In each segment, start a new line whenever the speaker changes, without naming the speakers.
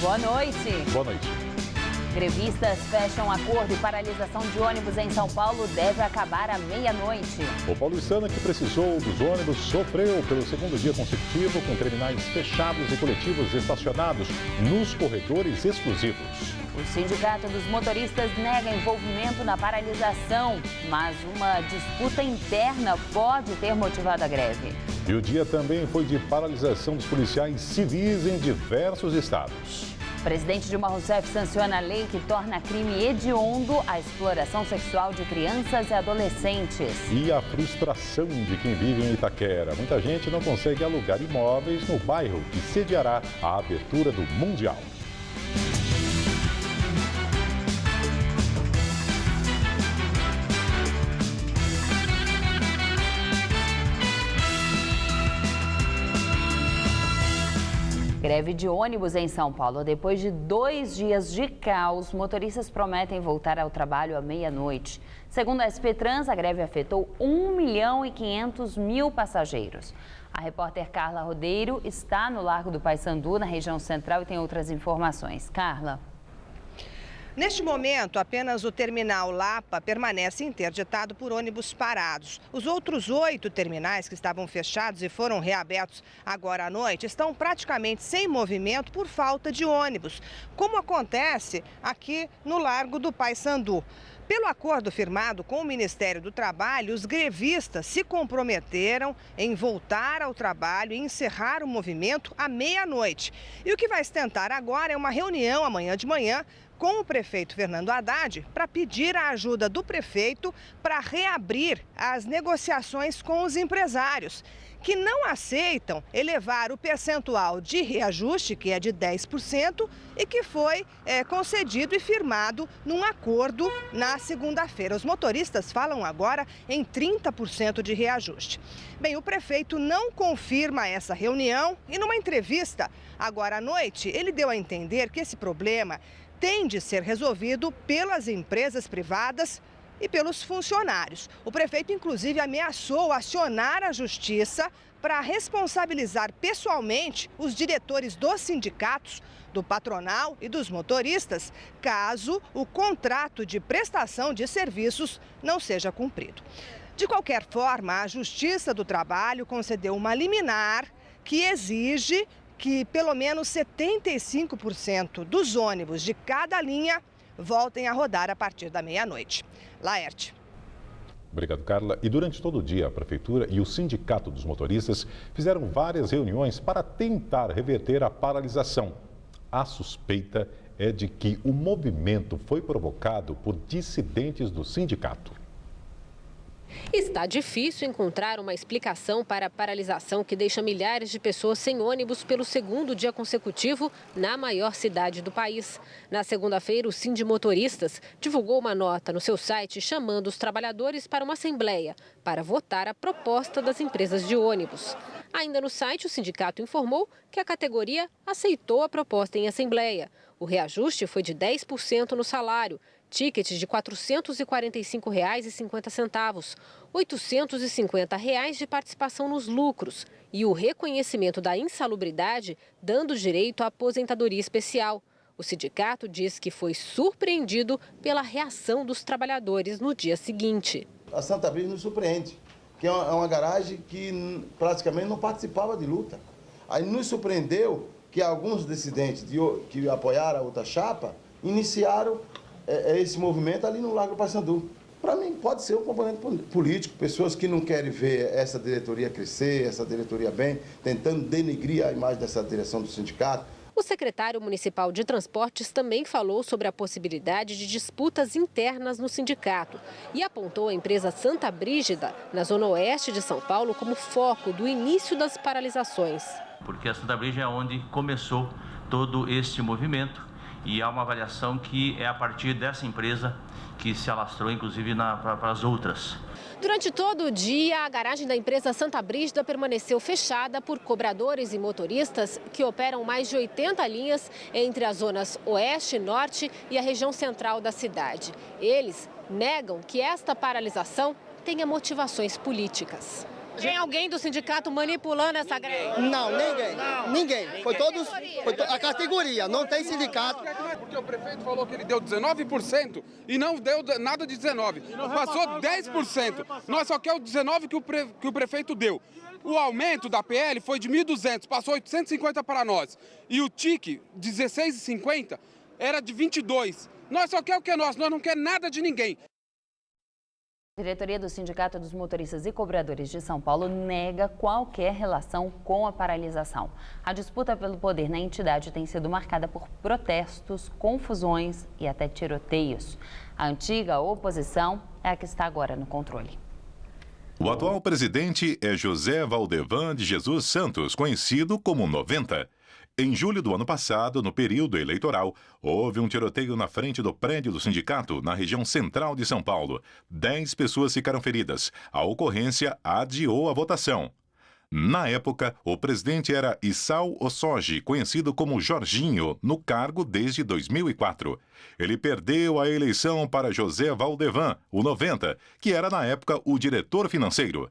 Boa noite.
Boa noite.
Grevistas fecham acordo e paralisação de ônibus em São Paulo deve acabar à meia-noite.
O paulistano que precisou dos ônibus sofreu pelo segundo dia consecutivo com terminais fechados e coletivos estacionados nos corredores exclusivos.
O Sindicato dos Motoristas nega envolvimento na paralisação, mas uma disputa interna pode ter motivado a greve.
E o dia também foi de paralisação dos policiais civis em diversos estados.
O presidente Dilma Rousseff sanciona a lei que torna crime hediondo a exploração sexual de crianças e adolescentes.
E a frustração de quem vive em Itaquera. Muita gente não consegue alugar imóveis no bairro que sediará a abertura do Mundial.
Greve de ônibus em São Paulo. Depois de 2 dias de caos, motoristas prometem voltar ao trabalho à meia-noite. Segundo a SP Trans, a greve afetou 1.500.000 passageiros. A repórter Carla Rodeiro está no Largo do Paissandu, na região central, e tem outras informações. Carla.
Neste momento, apenas o terminal Lapa permanece interditado por ônibus parados. Os outros 8 terminais que estavam fechados e foram reabertos agora à noite estão praticamente sem movimento por falta de ônibus, como acontece aqui no Largo do Paissandu. Pelo acordo firmado com o Ministério do Trabalho, os grevistas se comprometeram em voltar ao trabalho e encerrar o movimento à meia-noite. E o que vai se tentar agora é uma reunião amanhã de manhã com o prefeito Fernando Haddad para pedir a ajuda do prefeito para reabrir as negociações com os empresários, que não aceitam elevar o percentual de reajuste, que é de 10%, e que foi concedido e firmado num acordo na segunda-feira. Os motoristas falam agora em 30% de reajuste. Bem, o prefeito não confirma essa reunião e numa entrevista agora à noite, ele deu a entender que esse problema tem de ser resolvido pelas empresas privadas e pelos funcionários. O prefeito, inclusive, ameaçou acionar a justiça para responsabilizar pessoalmente os diretores dos sindicatos, do patronal e dos motoristas, caso o contrato de prestação de serviços não seja cumprido. De qualquer forma, a Justiça do Trabalho concedeu uma liminar que exige que pelo menos 75% dos ônibus de cada linha voltem a rodar a partir da meia-noite. Laerte.
Obrigado, Carla. E durante todo o dia, a Prefeitura e o Sindicato dos Motoristas fizeram várias reuniões para tentar reverter a paralisação. A suspeita é de que o movimento foi provocado por dissidentes do sindicato.
Está difícil encontrar uma explicação para a paralisação que deixa milhares de pessoas sem ônibus pelo segundo dia consecutivo na maior cidade do país. Na segunda-feira, o Sindimotoristas divulgou uma nota no seu site chamando os trabalhadores para uma assembleia para votar a proposta das empresas de ônibus. Ainda no site, o sindicato informou que a categoria aceitou a proposta em assembleia. O reajuste foi de 10% no salário, tickets de R$ 445,50, R$ 850 de participação nos lucros e o reconhecimento da insalubridade, dando direito à aposentadoria especial. O sindicato diz que foi surpreendido pela reação dos trabalhadores no dia seguinte.
A Santa Brígida nos surpreende, que é uma garagem que praticamente não participava de luta. Aí nos surpreendeu que alguns dissidentes que apoiaram a outra chapa iniciaram esse movimento ali no Largo do Paissandu. Para mim, pode ser um componente político, pessoas que não querem ver essa diretoria crescer, essa diretoria bem, tentando denegrir a imagem dessa direção do sindicato.
O secretário municipal de Transportes também falou sobre a possibilidade de disputas internas no sindicato e apontou a empresa Santa Brígida, na zona oeste de São Paulo, como foco do início das paralisações.
Porque a Santa Brígida é onde começou todo este movimento. E há uma avaliação que é a partir dessa empresa que se alastrou, inclusive, para as outras.
Durante todo o dia, a garagem da empresa Santa Brígida permaneceu fechada por cobradores e motoristas que operam mais de 80 linhas entre as zonas oeste, norte e a região central da cidade. Eles negam que esta paralisação tenha motivações políticas. Tem alguém do sindicato manipulando essa greve?
Não, ninguém. Foi a categoria, não tem sindicato.
Porque o prefeito falou que ele deu 19% e não deu nada de 19%. Passou 10%. Nós só queremos o 19% que o prefeito deu. O aumento da PL foi de 1.200, passou 850 para nós. E o TIC, 16,50, era de 22. Nós só queremos o que é nosso, nós não queremos nada de ninguém.
A diretoria do Sindicato dos Motoristas e Cobradores de São Paulo nega qualquer relação com a paralisação. A disputa pelo poder na entidade tem sido marcada por protestos, confusões e até tiroteios. A antiga oposição é a que está agora no controle.
O atual presidente é José Valdevan de Jesus Santos, conhecido como 90. Em julho do ano passado, no período eleitoral, houve um tiroteio na frente do prédio do sindicato, na região central de São Paulo. 10 pessoas ficaram feridas. A ocorrência adiou a votação. Na época, o presidente era Issal Ossoji, conhecido como Jorginho, no cargo desde 2004. Ele perdeu a eleição para José Valdevan, o 90, que era na época o diretor financeiro.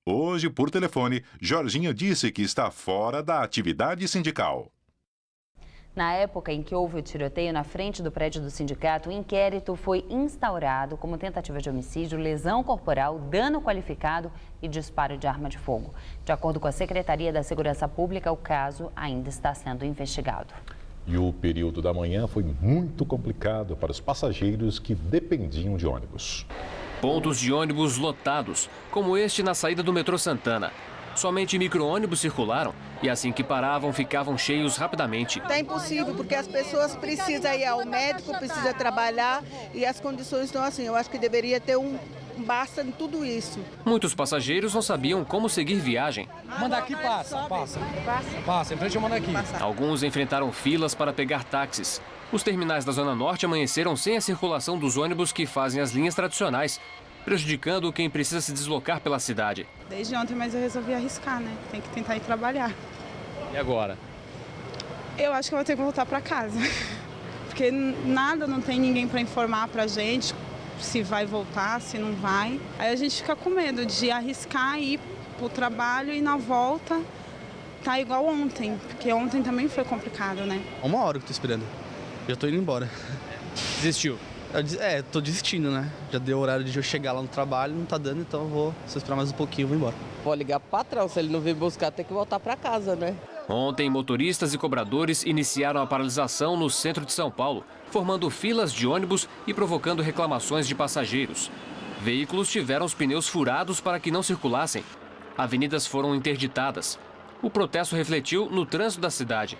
Hoje, por telefone, Jorginho disse que está fora da atividade sindical.
Na época em que houve o tiroteio na frente do prédio do sindicato, o inquérito foi instaurado como tentativa de homicídio, lesão corporal, dano qualificado e disparo de arma de fogo. De acordo com a Secretaria da Segurança Pública, o caso ainda está sendo investigado.
E o período da manhã foi muito complicado para os passageiros que dependiam de ônibus.
Pontos de ônibus lotados, como este na saída do metrô Santana. Somente micro-ônibus circularam e assim que paravam, ficavam cheios rapidamente.
É impossível, porque as pessoas precisam ir ao médico, precisam trabalhar e as condições estão assim. Eu acho que deveria ter um basta em tudo isso.
Muitos passageiros não sabiam como seguir viagem.
Manda aqui, passa, em frente ao Mandaqui.
Alguns enfrentaram filas para pegar táxis. Os terminais da Zona Norte amanheceram sem a circulação dos ônibus que fazem as linhas tradicionais, prejudicando quem precisa se deslocar pela cidade.
Desde ontem, mas eu resolvi arriscar, né? Tem que tentar ir trabalhar.
E agora?
Eu acho que eu vou ter que voltar para casa. Porque não tem ninguém para informar pra gente se vai voltar, se não vai. Aí a gente fica com medo de arriscar ir pro trabalho e na volta tá igual ontem, porque ontem também foi complicado, né?
1 hora que eu tô esperando. Já tô indo embora.
Desistiu?
Tô desistindo, né? Já deu horário de eu chegar lá no trabalho, não tá dando, então eu vou só esperar mais um pouquinho e vou embora.
Vou ligar pro patrão, se ele não vir buscar, tem que voltar pra casa, né?
Ontem, motoristas e cobradores iniciaram a paralisação no centro de São Paulo, formando filas de ônibus e provocando reclamações de passageiros. Veículos tiveram os pneus furados para que não circulassem. Avenidas foram interditadas. O protesto refletiu no trânsito da cidade.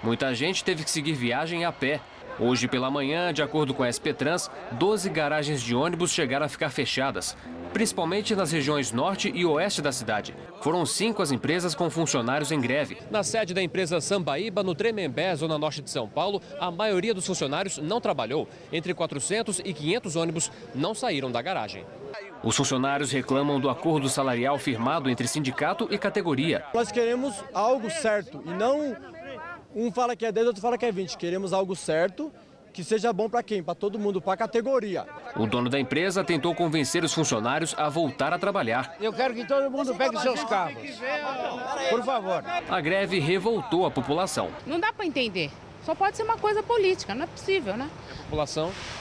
Muita gente teve que seguir viagem a pé. Hoje pela manhã, de acordo com a SP Trans, 12 garagens de ônibus chegaram a ficar fechadas, principalmente nas regiões norte e oeste da cidade. Foram 5 as empresas com funcionários em greve. Na sede da empresa Sambaíba, no Tremembé, zona norte de São Paulo, a maioria dos funcionários não trabalhou. Entre 400 e 500 ônibus não saíram da garagem. Os funcionários reclamam do acordo salarial firmado entre sindicato e categoria.
Nós queremos algo certo e não um fala que é 10, outro fala que é 20. Queremos algo certo, que seja bom para quem? Para todo mundo, para a categoria.
O dono da empresa tentou convencer os funcionários a voltar a trabalhar.
Eu quero que todo mundo pegue seus carros, por favor.
A greve revoltou a população.
Não dá para entender. Só pode ser uma coisa política, não é possível, né?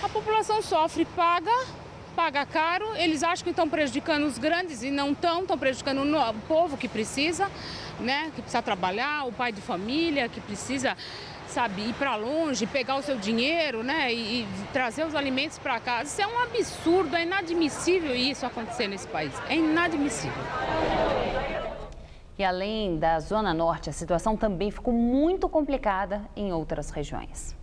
A população
sofre, paga caro, eles acham que estão prejudicando os grandes e não estão prejudicando o povo que precisa, né? Que precisa trabalhar, o pai de família que precisa, sabe, ir para longe, pegar o seu dinheiro, né? E trazer os alimentos para casa. Isso é um absurdo, é inadmissível isso acontecer nesse país. É inadmissível.
E além da Zona Norte, a situação também ficou muito complicada em outras regiões.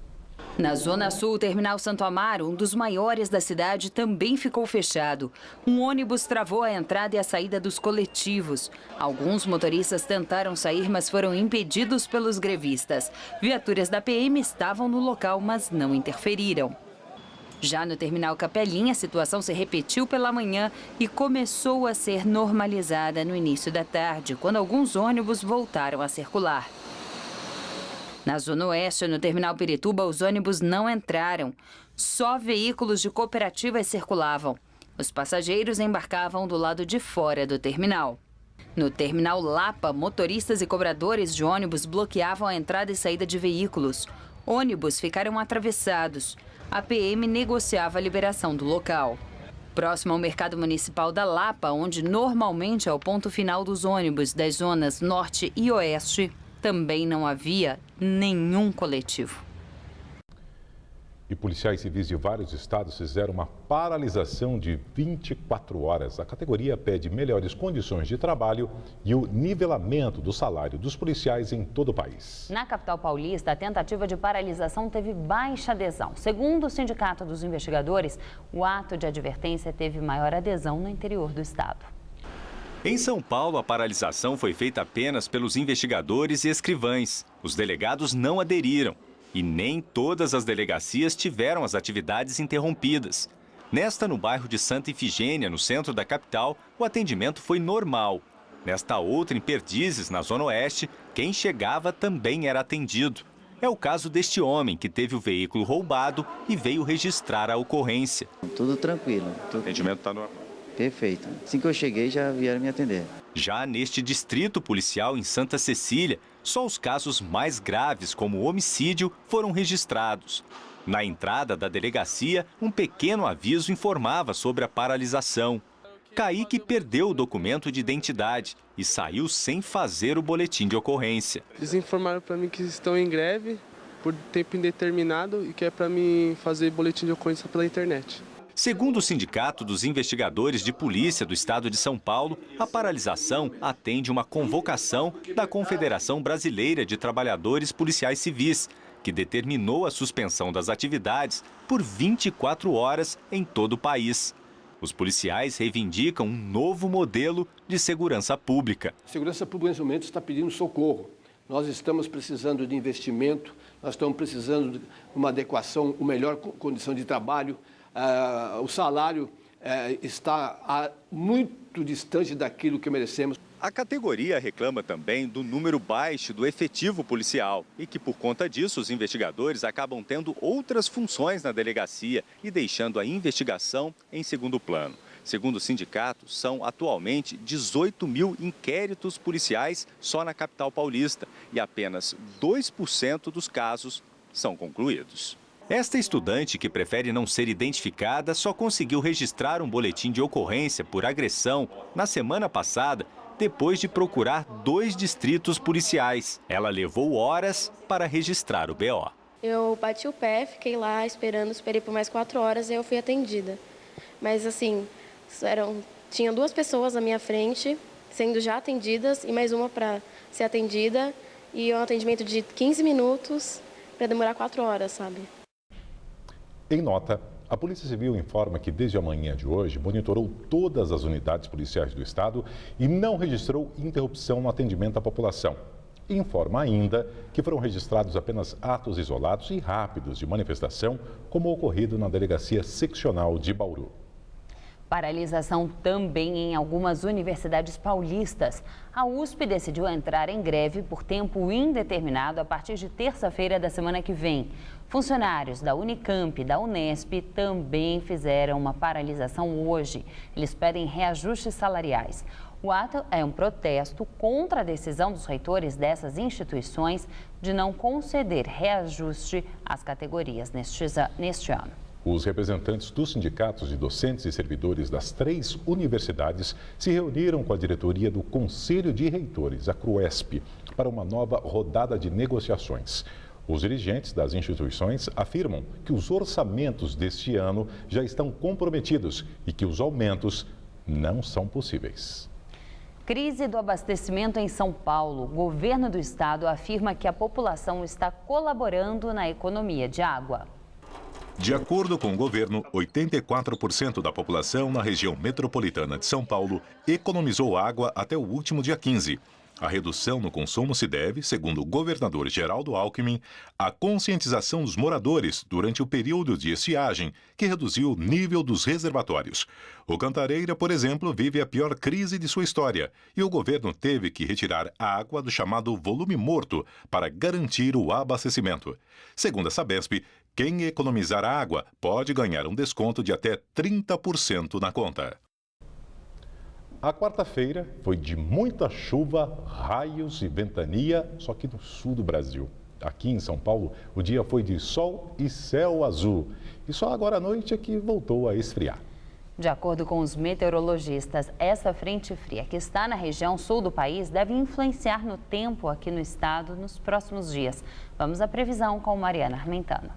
Na Zona Sul, o Terminal Santo Amaro, um dos maiores da cidade, também ficou fechado. Um ônibus travou a entrada e a saída dos coletivos. Alguns motoristas tentaram sair, mas foram impedidos pelos grevistas. Viaturas da PM estavam no local, mas não interferiram. Já no Terminal Capelinha, a situação se repetiu pela manhã e começou a ser normalizada no início da tarde, quando alguns ônibus voltaram a circular. Na Zona Oeste, no Terminal Pirituba, os ônibus não entraram. Só veículos de cooperativas circulavam. Os passageiros embarcavam do lado de fora do terminal. No terminal Lapa, motoristas e cobradores de ônibus bloqueavam a entrada e saída de veículos. Ônibus ficaram atravessados. A PM negociava a liberação do local. Próximo ao mercado municipal da Lapa, onde normalmente é o ponto final dos ônibus das zonas norte e oeste, também não havia nenhum coletivo.
E policiais civis de vários estados fizeram uma paralisação de 24 horas. A categoria pede melhores condições de trabalho e o nivelamento do salário dos policiais em todo o país.
Na capital paulista, a tentativa de paralisação teve baixa adesão. Segundo o Sindicato dos Investigadores, o ato de advertência teve maior adesão no interior do estado.
Em São Paulo, a paralisação foi feita apenas pelos investigadores e escrivães. Os delegados não aderiram. E nem todas as delegacias tiveram as atividades interrompidas. Nesta, no bairro de Santa Ifigênia, no centro da capital, o atendimento foi normal. Nesta outra, em Perdizes, na Zona Oeste, quem chegava também era atendido. É o caso deste homem que teve o veículo roubado e veio registrar a ocorrência.
Tudo tranquilo.
O atendimento está normal.
Perfeito. Assim que eu cheguei, já vieram me atender.
Já neste distrito policial em Santa Cecília, só os casos mais graves, como homicídio, foram registrados. Na entrada da delegacia, um pequeno aviso informava sobre a paralisação. Kaique perdeu o documento de identidade e saiu sem fazer o boletim de ocorrência.
Eles informaram para mim que estão em greve por tempo indeterminado e que é para mim fazer boletim de ocorrência pela internet.
Segundo o Sindicato dos Investigadores de Polícia do Estado de São Paulo, a paralisação atende uma convocação da Confederação Brasileira de Trabalhadores Policiais Civis, que determinou a suspensão das atividades por 24 horas em todo o país. Os policiais reivindicam um novo modelo de segurança pública.
A segurança pública, nesse momento, está pedindo socorro. Nós estamos precisando de investimento, nós estamos precisando de uma adequação, uma melhor condição de trabalho. O salário está muito distante daquilo que merecemos.
A categoria reclama também do número baixo do efetivo policial e que, por conta disso, os investigadores acabam tendo outras funções na delegacia e deixando a investigação em segundo plano. Segundo o sindicato, são atualmente 18 mil inquéritos policiais só na capital paulista e apenas 2% dos casos são concluídos. Esta estudante, que prefere não ser identificada, só conseguiu registrar um boletim de ocorrência por agressão na semana passada, depois de procurar 2 distritos policiais. Ela levou horas para registrar o BO.
Eu bati o pé, fiquei lá esperei por mais 4 horas e eu fui atendida. Mas assim, tinha 2 pessoas na minha frente, sendo já atendidas, e mais uma para ser atendida, e um atendimento de 15 minutos para demorar 4 horas, sabe?
Em nota, a Polícia Civil informa que desde a manhã de hoje monitorou todas as unidades policiais do estado e não registrou interrupção no atendimento à população. Informa ainda que foram registrados apenas atos isolados e rápidos de manifestação, como o ocorrido na Delegacia Seccional de Bauru.
Paralisação também em algumas universidades paulistas. A USP decidiu entrar em greve por tempo indeterminado a partir de terça-feira da semana que vem. Funcionários da Unicamp e da Unesp também fizeram uma paralisação hoje. Eles pedem reajustes salariais. O ato é um protesto contra a decisão dos reitores dessas instituições de não conceder reajuste às categorias neste ano.
Os representantes dos sindicatos de docentes e servidores das 3 universidades se reuniram com a diretoria do Conselho de Reitores, a CRUESP, para uma nova rodada de negociações. Os dirigentes das instituições afirmam que os orçamentos deste ano já estão comprometidos e que os aumentos não são possíveis.
Crise do abastecimento em São Paulo. O governo do estado afirma que a população está colaborando na economia de água.
De acordo com o governo, 84% da população na região metropolitana de São Paulo economizou água até o último dia 15. A redução no consumo se deve, segundo o governador Geraldo Alckmin, à conscientização dos moradores durante o período de estiagem, que reduziu o nível dos reservatórios. O Cantareira, por exemplo, vive a pior crise de sua história e o governo teve que retirar a água do chamado volume morto para garantir o abastecimento. Segundo a Sabesp, quem economizar água pode ganhar um desconto de até 30% na conta.
A quarta-feira foi de muita chuva, raios e ventania, só que no sul do Brasil. Aqui em São Paulo, o dia foi de sol e céu azul. E só agora à noite é que voltou a esfriar.
De acordo com os meteorologistas, essa frente fria que está na região sul do país deve influenciar no tempo aqui no estado nos próximos dias. Vamos à previsão com Mariana Armentano.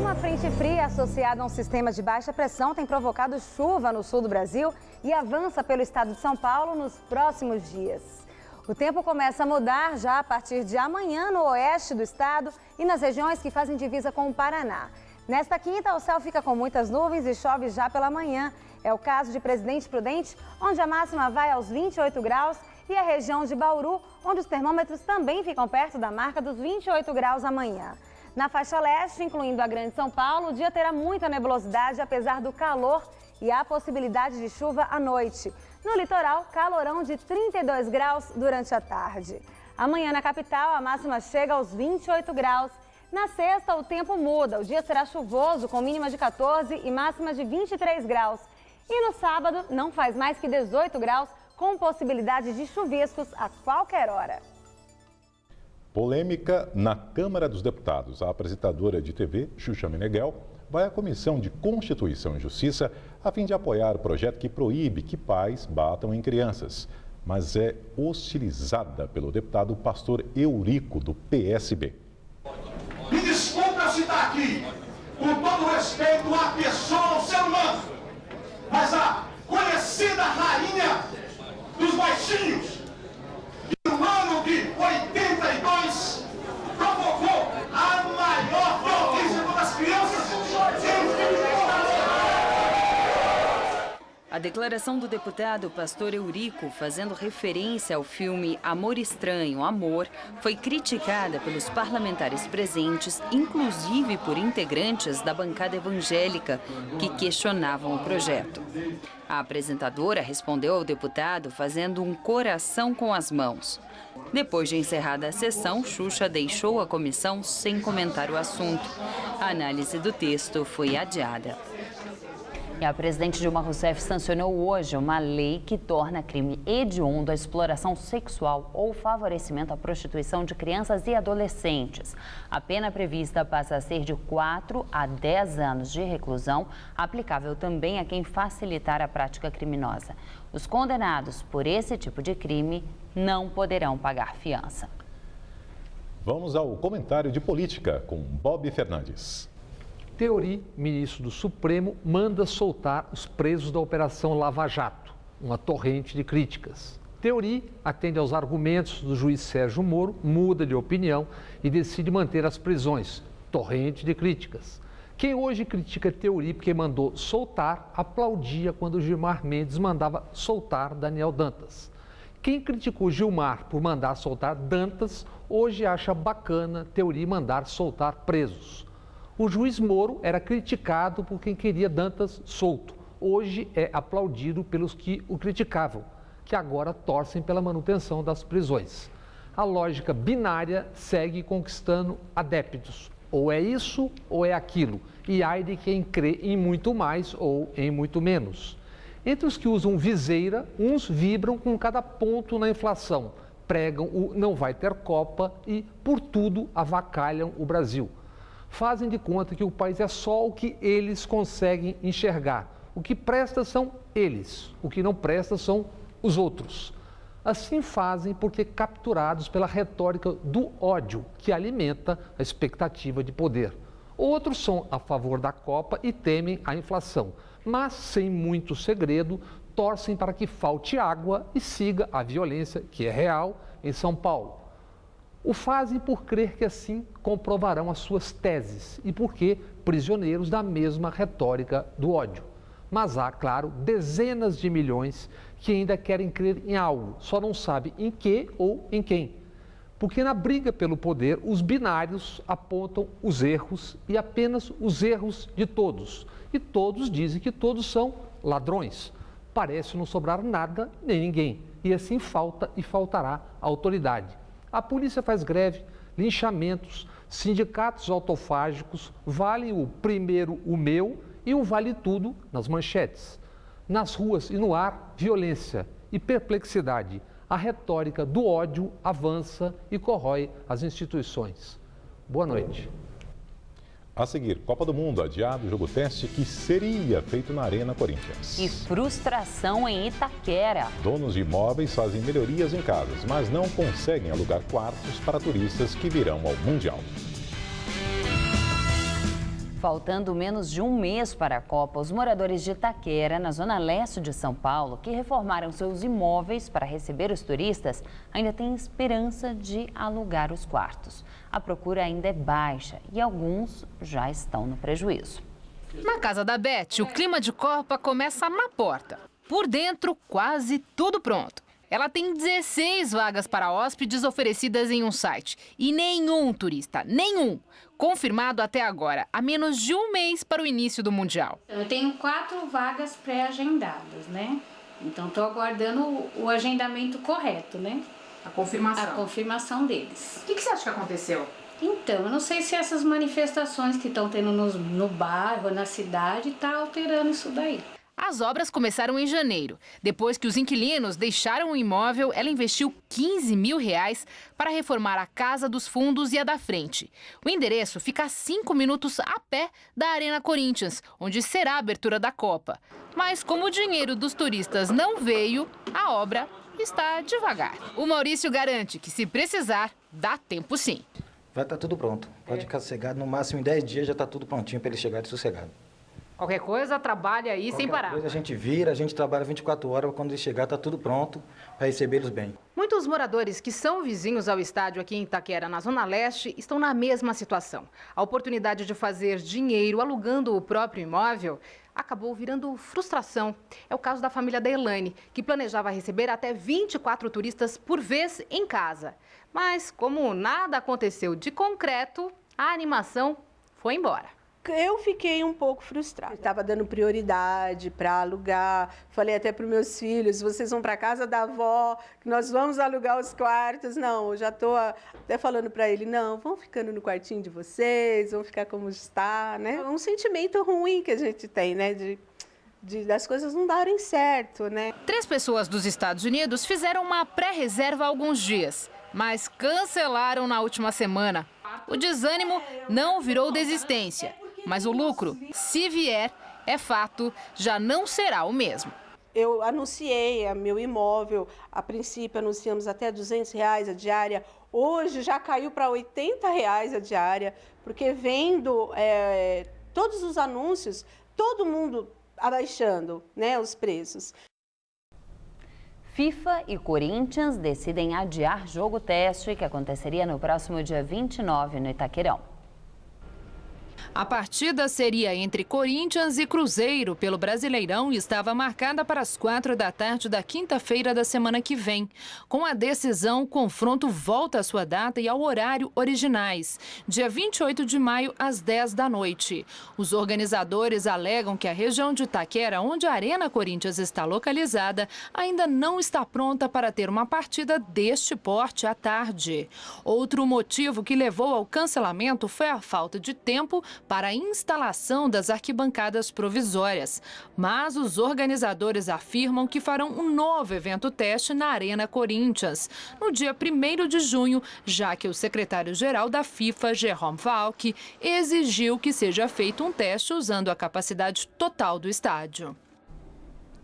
Uma frente fria associada a um sistema de baixa pressão tem provocado chuva no sul do Brasil e avança pelo estado de São Paulo nos próximos dias. O tempo começa a mudar já a partir de amanhã no oeste do estado e nas regiões que fazem divisa com o Paraná. Nesta quinta, o céu fica com muitas nuvens e chove já pela manhã. É o caso de Presidente Prudente, onde a máxima vai aos 28 graus, e a região de Bauru, onde os termômetros também ficam perto da marca dos 28 graus amanhã. Na faixa leste, incluindo a Grande São Paulo, o dia terá muita nebulosidade, apesar do calor, e há possibilidade de chuva à noite. No litoral, calorão de 32 graus durante a tarde. Amanhã na capital, a máxima chega aos 28 graus. Na sexta, o tempo muda. O dia será chuvoso, com mínima de 14 e máxima de 23 graus. E no sábado, não faz mais que 18 graus, com possibilidade de chuviscos a qualquer hora.
Polêmica na Câmara dos Deputados. A apresentadora de TV, Xuxa Meneghel, vai à Comissão de Constituição e Justiça a fim de apoiar o projeto que proíbe que pais batam em crianças, mas é hostilizada pelo deputado Pastor Eurico, do PSB.
Me desculpa se está aqui, com todo respeito à pessoa, ao ser humano, mas a conhecida rainha dos baixinhos, no ano de 82, provocou a maior violência contra as crianças.
A declaração do deputado Pastor Eurico, fazendo referência ao filme Amor Estranho, Amor, foi criticada pelos parlamentares presentes, inclusive por integrantes da bancada evangélica, que questionavam o projeto. A apresentadora respondeu ao deputado fazendo um coração com as mãos. Depois de encerrada a sessão, Xuxa deixou a comissão sem comentar o assunto. A análise do texto foi adiada. E a presidente Dilma Rousseff sancionou hoje uma lei que torna crime hediondo a exploração sexual ou favorecimento à prostituição de crianças e adolescentes. A pena prevista passa a ser de 4 a 10 anos de reclusão, aplicável também a quem facilitar a prática criminosa. Os condenados por esse tipo de crime não poderão pagar fiança.
Vamos ao comentário de política com Bob Fernandes.
Teori, ministro do Supremo, manda soltar os presos da Operação Lava Jato, uma torrente de críticas. Teori atende aos argumentos do juiz Sérgio Moro, muda de opinião e decide manter as prisões, torrente de críticas. Quem hoje critica Teori porque mandou soltar, aplaudia quando Gilmar Mendes mandava soltar Daniel Dantas. Quem criticou Gilmar por mandar soltar Dantas, hoje acha bacana Teori mandar soltar presos. O juiz Moro era criticado por quem queria Dantas solto. Hoje é aplaudido pelos que o criticavam, que agora torcem pela manutenção das prisões. A lógica binária segue conquistando adeptos. Ou é isso ou é aquilo. E ai de quem crê em muito mais ou em muito menos. Entre os que usam viseira, uns vibram com cada ponto na inflação, pregam o não vai ter Copa e, por tudo, avacalham o Brasil. Fazem de conta que o país é só o que eles conseguem enxergar. O que presta são eles, o que não presta são os outros. Assim fazem porque capturados pela retórica do ódio, que alimenta a expectativa de poder. Outros são a favor da Copa e temem a inflação, mas sem muito segredo, torcem para que falte água e siga a violência, que é real, em São Paulo. O fazem por crer que assim comprovarão as suas teses e porque prisioneiros da mesma retórica do ódio. Mas há, claro, dezenas de milhões que ainda querem crer em algo, só não sabem em que ou em quem. Porque na briga pelo poder, os binários apontam os erros e apenas os erros de todos. E todos dizem que todos são ladrões. Parece não sobrar nada nem ninguém. E assim falta e faltará a autoridade. A polícia faz greve, linchamentos, sindicatos autofágicos, valem o primeiro o meu E o vale tudo nas manchetes. Nas ruas e no ar, violência e perplexidade. A retórica do ódio avança e corrói as instituições. Boa noite.
A seguir, Copa do Mundo, adiado jogo teste que seria feito na Arena Corinthians.
E frustração em Itaquera.
Donos de imóveis fazem melhorias em casas, mas não conseguem alugar quartos para turistas que virão ao Mundial.
Faltando menos de um mês para a Copa, os moradores de Itaquera, na zona leste de São Paulo, que reformaram seus imóveis para receber os turistas, ainda têm esperança de alugar os quartos. A procura ainda é baixa e alguns já estão no prejuízo.
Na casa da Beth, o clima de Copa começa na porta. Por dentro, quase tudo pronto. Ela tem 16 vagas para hóspedes oferecidas em um site. E nenhum turista, nenhum, confirmado até agora, a menos de um mês para o início do Mundial.
Eu tenho 4 vagas pré-agendadas, né? Então, estou aguardando o agendamento correto, né?
A confirmação.
A confirmação deles.
O que você acha que aconteceu?
Então, eu não sei se essas manifestações que estão tendo no bairro, na cidade, tá alterando isso daí.
As obras começaram em janeiro. Depois que os inquilinos deixaram o imóvel, ela investiu R$15 mil para reformar a casa dos fundos e a da frente. O endereço fica a 5 minutos a pé da Arena Corinthians, onde será a abertura da Copa. Mas como o dinheiro dos turistas não veio, a obra está devagar. O Maurício garante que, se precisar, dá tempo sim.
Vai estar tudo pronto. Pode ficar sossegado. No máximo em 10 dias já está tudo prontinho para ele chegar de sossegado.
Qualquer coisa, trabalha aí sem parar.
Qualquer coisa a gente vira, a gente trabalha 24 horas, quando ele chegar está tudo pronto para recebê-los bem.
Muitos moradores que são vizinhos ao estádio aqui em Itaquera, na Zona Leste, estão na mesma situação. A oportunidade de fazer dinheiro alugando o próprio imóvel acabou virando frustração. É o caso da família da Elaine, que planejava receber até 24 turistas por vez em casa. Mas, como nada aconteceu de concreto, a animação foi embora.
Eu fiquei um pouco frustrada. Estava dando prioridade para alugar. Falei até para os meus filhos, vocês vão para casa da avó, que nós vamos alugar os quartos. Não, eu já estou até falando para ele, não, vão ficando no quartinho de vocês, vão ficar como está, né? É um sentimento ruim que a gente tem, né? Das coisas não darem certo, né?
3 pessoas dos Estados Unidos fizeram uma pré-reserva há alguns dias, mas cancelaram na última semana. O desânimo não virou desistência. Mas o lucro, se vier, é fato, já não será o mesmo.
Eu anunciei meu imóvel, a princípio anunciamos até R$200 a diária, hoje já caiu para R$80 a diária, porque vendo todos os anúncios, todo mundo abaixando, né, os preços.
FIFA e Corinthians decidem adiar jogo teste que aconteceria no próximo dia 29 no Itaquerão.
A partida seria entre Corinthians e Cruzeiro pelo Brasileirão e estava marcada para as 4 da tarde da quinta-feira da semana que vem. Com a decisão, o confronto volta à sua data e ao horário originais, dia 28 de maio, às 10 da noite. Os organizadores alegam que a região de Itaquera, onde a Arena Corinthians está localizada, ainda não está pronta para ter uma partida deste porte à tarde. Outro motivo que levou ao cancelamento foi a falta de tempo para a instalação das arquibancadas provisórias. Mas os organizadores afirmam que farão um novo evento teste na Arena Corinthians, no dia 1º de junho, já que o secretário-geral da FIFA, Jerome Valcke, exigiu que seja feito um teste usando a capacidade total do estádio.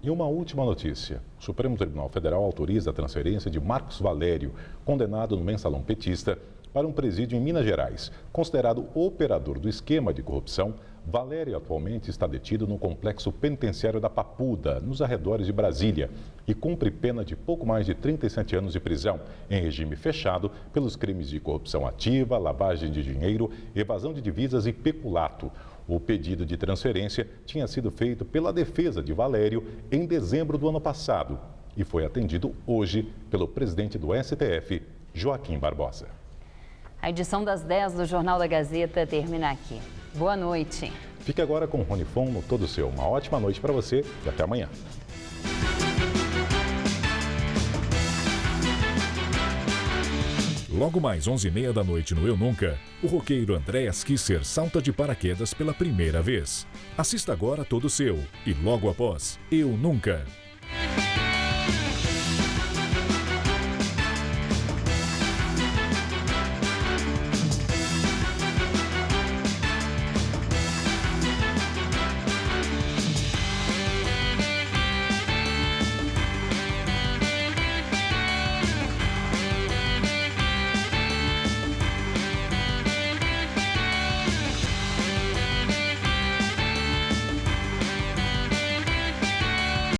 E uma última notícia. O Supremo Tribunal Federal autoriza a transferência de Marcos Valério, condenado no mensalão petista, para um presídio em Minas Gerais. Considerado operador do esquema de corrupção, Valério atualmente está detido no complexo penitenciário da Papuda, nos arredores de Brasília, e cumpre pena de pouco mais de 37 anos de prisão, em regime fechado, pelos crimes de corrupção ativa, lavagem de dinheiro, evasão de divisas e peculato. O pedido de transferência tinha sido feito pela defesa de Valério em dezembro do ano passado e foi atendido hoje pelo presidente do STF, Joaquim Barbosa.
A edição das 10 do Jornal da Gazeta termina aqui. Boa noite.
Fique agora com o Rony Fon no Todo Seu. Uma ótima noite para você e até amanhã.
Logo mais 11h30 da noite no Eu Nunca, o roqueiro Andréas Kisser salta de paraquedas pela primeira vez. Assista agora todo seu e logo após Eu Nunca.